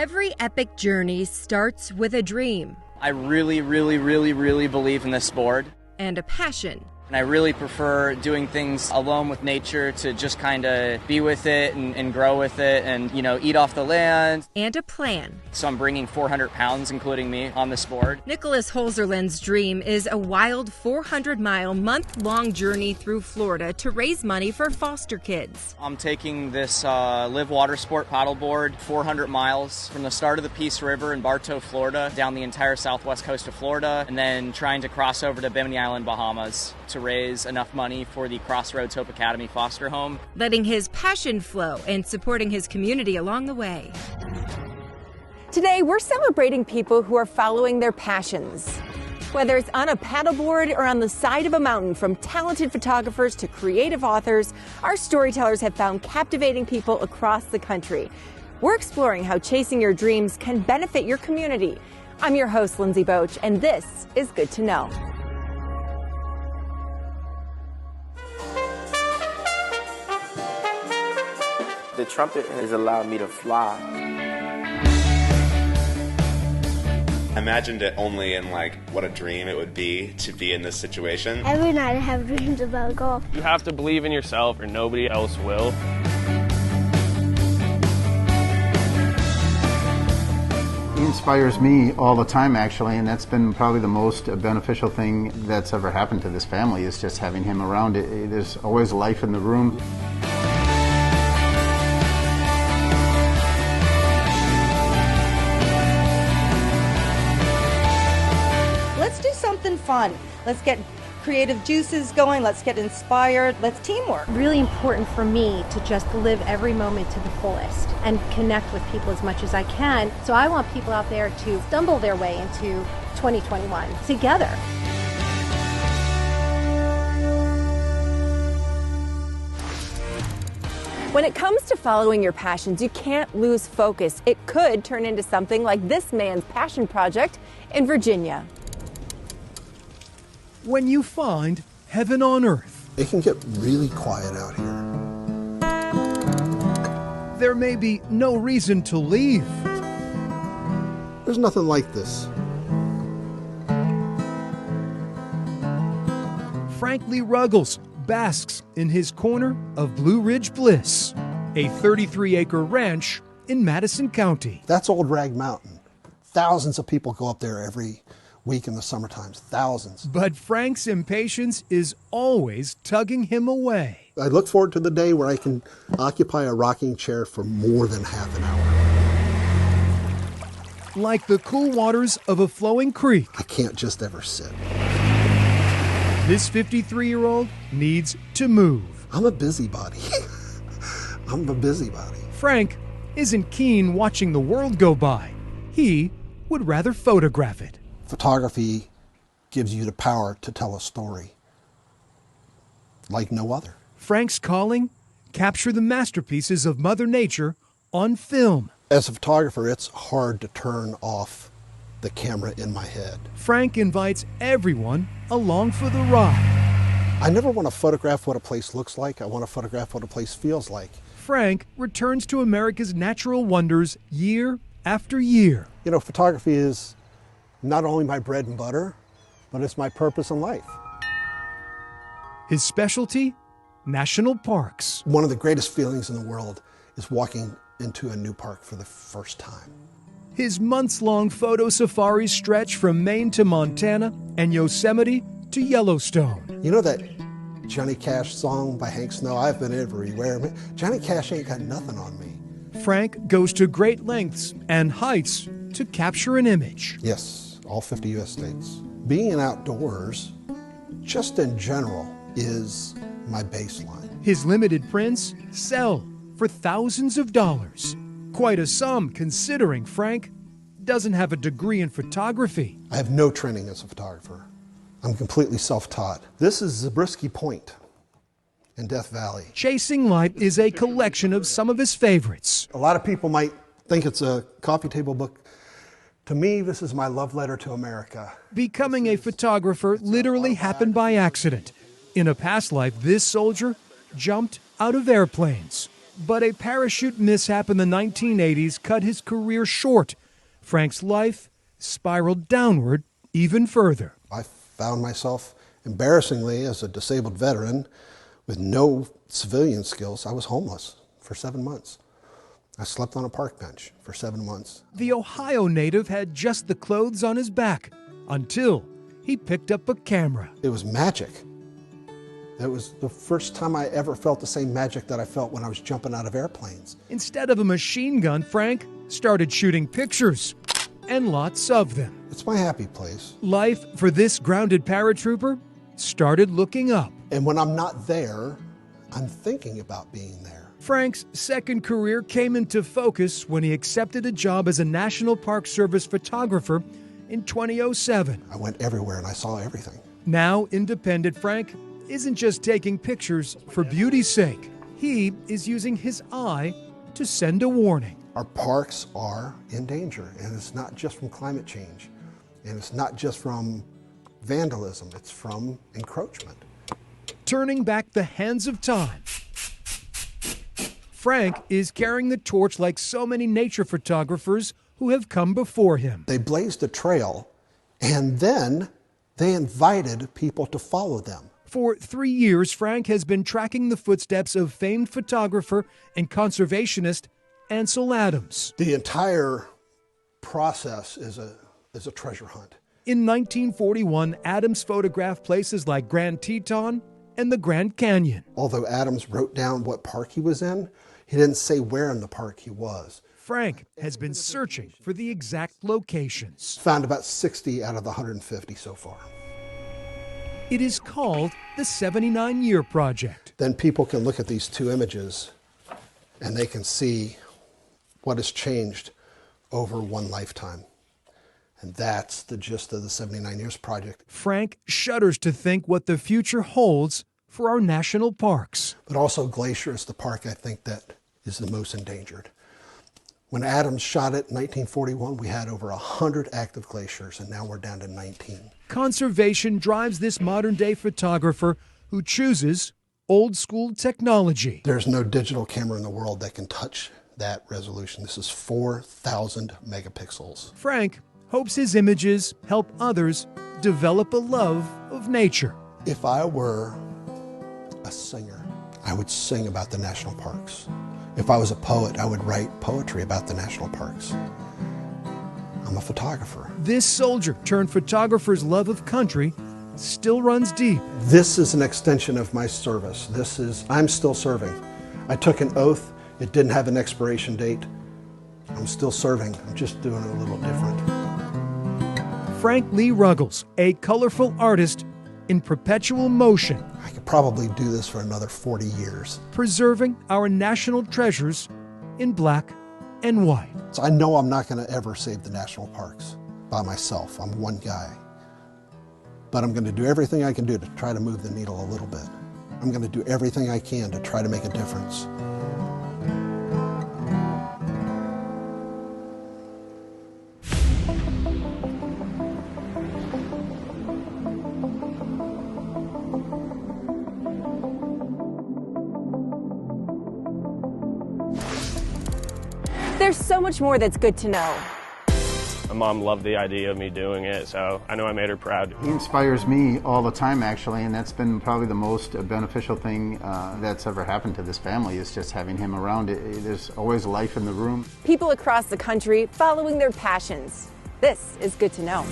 Every epic journey starts with a dream. I really believe in this sport. And a passion. And I really prefer doing things alone with nature to just kind of be with it and grow with it and, eat off the land. And a plan. So I'm bringing 400 pounds, including me, on this board. Nicholas Holzerland's dream is a wild 400-mile, month-long journey through Florida to raise money for foster kids. I'm taking this Live Water Sport paddleboard 400 miles from the start of the Peace River in Bartow, Florida, down the entire southwest coast of Florida, and then trying to cross over to Bimini Island, Bahamas, to raise enough money for the Crossroads Hope Academy foster home. Letting his passion flow and supporting his community along the way. Today, we're celebrating people who are following their passions. Whether it's on a paddleboard or on the side of a mountain, from talented photographers to creative authors, our storytellers have found captivating people across the country. We're exploring how chasing your dreams can benefit your community. I'm your host, Lindsay Boach, and this is Good to Know. The trumpet has allowed me to fly. I imagined it only in what a dream it would be to be in this situation. Every night I have dreams about golf. You have to believe in yourself or nobody else will. He inspires me all the time, actually, and that's been probably the most beneficial thing that's ever happened to this family, is just having him around. There's always life in the room. Something fun. Let's get creative juices going. Let's get inspired. Let's teamwork. Really important for me to just live every moment to the fullest and connect with people as much as I can. So I want people out there to stumble their way into 2021 together. When it comes to following your passions, you can't lose focus. It could turn into something like this man's passion project in Virginia. When you find heaven on earth, it can get really quiet out here. There may be no reason to leave. There's nothing like this. Frank Lee Ruggles basks in his corner of Blue Ridge Bliss, a 33-acre ranch in Madison County. That's Old Rag Mountain. Thousands of people go up there every week in the summer times, thousands. But Frank's impatience is always tugging him away. I look forward to the day where I can occupy a rocking chair for more than half an hour. Like the cool waters of a flowing creek. I can't just ever sit. This 53-year-old needs to move. I'm a busybody. I'm a busybody. Frank isn't keen watching the world go by. He would rather photograph it. Photography gives you the power to tell a story like no other. Frank's calling: capture the masterpieces of Mother Nature on film. As a photographer, it's hard to turn off the camera in my head. Frank invites everyone along for the ride. I never want to photograph what a place looks like. I want to photograph what a place feels like. Frank returns to America's natural wonders year after year. You know, photography is not only my bread and butter, but it's my purpose in life. His specialty? National parks. One of the greatest feelings in the world is walking into a new park for the first time. His months-long photo safaris stretch from Maine to Montana and Yosemite to Yellowstone. You know that Johnny Cash song by Hank Snow, I've been everywhere. Johnny Cash ain't got nothing on me. Frank goes to great lengths and heights to capture an image. Yes. All 50 U.S. states. Being outdoors, just in general, is my baseline. His limited prints sell for thousands of dollars. Quite a sum considering Frank doesn't have a degree in photography. I have no training as a photographer. I'm completely self-taught. This is Zabriskie Point in Death Valley. Chasing Light is a collection of some of his favorites. A lot of people might think it's a coffee table book. To me, this is my love letter to America. Becoming a photographer literally happened by accident. In a past life, this soldier jumped out of airplanes. But a parachute mishap in the 1980s cut his career short. Frank's life spiraled downward even further. I found myself, embarrassingly, as a disabled veteran with no civilian skills, I was homeless for 7 months. I slept on a park bench for 7 months. The Ohio native had just the clothes on his back until he picked up a camera. It was magic. It was the first time I ever felt the same magic that I felt when I was jumping out of airplanes. Instead of a machine gun, Frank started shooting pictures, and lots of them. It's my happy place. Life for this grounded paratrooper started looking up. And when I'm not there, I'm thinking about being there. Frank's second career came into focus when he accepted a job as a National Park Service photographer in 2007. I went everywhere and I saw everything. Now, independent Frank isn't just taking pictures for beauty's sake. He is using his eye to send a warning. Our parks are in danger, and it's not just from climate change, and it's not just from vandalism, it's from encroachment. Turning back the hands of time. Frank is carrying the torch like so many nature photographers who have come before him. They blazed a trail, and then they invited people to follow them. For 3 years, Frank has been tracking the footsteps of famed photographer and conservationist Ansel Adams. The entire process is a treasure hunt. In 1941, Adams photographed places like Grand Teton and the Grand Canyon. Although Adams wrote down what park he was in, he didn't say where in the park he was. Frank has been searching for the exact locations. Found about 60 out of the 150 so far. It is called the 79-Year Project. Then people can look at these two images and they can see what has changed over one lifetime. And that's the gist of the 79 Years Project. Frank shudders to think what the future holds for our national parks. But also Glacier is the park I think that is the most endangered. When Adams shot it in 1941, we had over 100 active glaciers, and now we're down to 19. Conservation drives this modern-day photographer who chooses old-school technology. There's no digital camera in the world that can touch that resolution. This is 4,000 megapixels. Frank hopes his images help others develop a love of nature. If I were a singer, I would sing about the national parks. If I was a poet, I would write poetry about the national parks. I'm a photographer. This soldier turned photographer's love of country still runs deep. This is an extension of my service. I'm still serving. I took an oath. It didn't have an expiration date. I'm still serving. I'm just doing it a little different. Frank Lee Ruggles, a colorful artist in perpetual motion. I could probably do this for another 40 years. Preserving our national treasures in black and white. So I know I'm not going to ever save the national parks by myself. I'm one guy. But I'm going to do everything I can do to try to move the needle a little bit. I'm going to do everything I can to try to make a difference. There's so much more that's good to know. My mom loved the idea of me doing it, so I know I made her proud. He inspires me all the time, actually, and that's been probably the most beneficial thing that's ever happened to this family, is just having him around. There's always life in the room. People across the country following their passions. This is Good to Know.